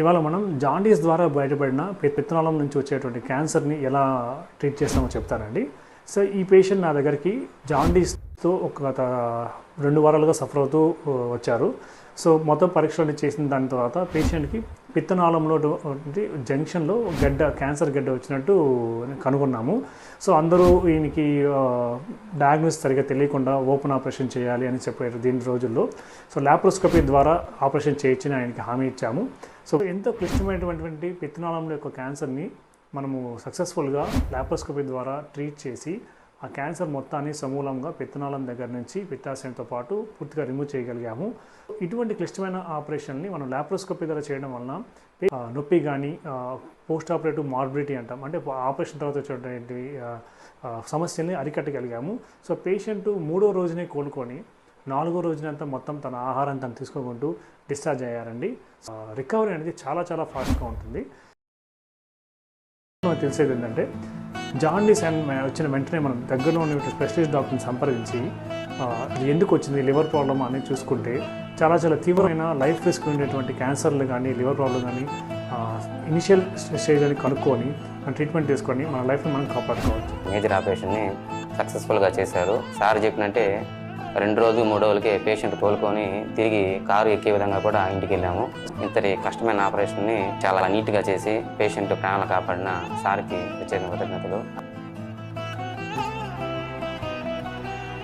ఇవాళ మనం జాండీస్ ద్వారా బయటపడిన పిత్తనాళం నుంచి వచ్చేటువంటి క్యాన్సర్ని ఎలా ట్రీట్ చేస్తామో చెప్తానండి. సో ఈ పేషెంట్ నా దగ్గరికి జాండీస్తో ఒక 2 వారాలుగా సఫర్ అవుతూ వచ్చారు. సో మొత్తం పరీక్షలు చేసిన దాని తర్వాత పేషెంట్కి పిత్తనాళంలో జంక్షన్లో క్యాన్సర్ గడ్డ వచ్చినట్టు కనుగొన్నాము. సో అందరూ ఈయనకి డయాగ్నోస్ సరిగా తెలియకుండా ఓపెన్ ఆపరేషన్ చేయాలి అని చెప్పారు దీని రోజుల్లో. సో ల్యాప్రోస్కోపీ ద్వారా ఆపరేషన్ చేయొచ్చని ఆయనకి హామీ ఇచ్చాము. సో ఎంతో క్లిష్టమైనటువంటి పిత్తనాళంలో యొక్క క్యాన్సర్ని మనము సక్సెస్ఫుల్గా ల్యాప్రోస్కోపీ ద్వారా ట్రీట్ చేసి ఆ క్యాన్సర్ మొత్తాన్ని సమూలంగా పిత్తనాళం దగ్గర నుంచి పిత్తాశయంతో పాటు పూర్తిగా రిమూవ్ చేయగలిగాము. ఇటువంటి క్లిష్టమైన ఆపరేషన్ని మనం ల్యాప్రోస్కోపీ ద్వారా చేయడం వలన నొప్పి కానీ పోస్ట్ ఆపరేటివ్ మార్బిలిటీ అంటాం, అంటే ఆపరేషన్ తర్వాత వచ్చేటువంటి సమస్యల్ని అరికట్టగలిగాము. సో పేషెంట్ 3వ రోజునే కోలుకొని 4వ రోజునంతా మొత్తం తన ఆహారం తను తీసుకోకుంటూ డిశ్చార్జ్ అయ్యారండి. రికవరీ అనేది చాలా చాలా ఫాస్ట్గా ఉంటుంది. మనకు తెలిసేది ఏంటంటే జాండీస్ వచ్చిన వెంటనే మనం దగ్గరలో ఉన్న స్పెషలిస్ట్ డాక్టర్ని సంప్రదించి అది ఎందుకు వచ్చింది, లివర్ ప్రాబ్లమ్ అని చూసుకుంటే చాలా చాలా తీవ్రమైన లైఫ్ రిస్క్ ఉండేటువంటి క్యాన్సర్లు కానీ లివర్ ప్రాబ్లం కానీ ఇనిషియల్ స్టేజ్ అని కనుక్కొని ట్రీట్మెంట్ తీసుకొని మన లైఫ్ని మనం కాపాడుకోవచ్చు. మేజర్ ఆపరేషన్ని సక్సెస్ఫుల్గా చేశారు. సార్ చెప్పినట్టే 2 రోజులు 3 రోజులకే పేషెంట్ కోలుకొని తిరిగి కారు ఎక్కే విధంగా కూడా ఇంటికి వెళ్ళాము. ఇంతటి కష్టమైన ఆపరేషన్ని చాలా నీట్గా చేసి పేషెంట్ ప్రాణాలు కాపాడిన సార్కి ప్రత్యేక కృతజ్ఞతలు.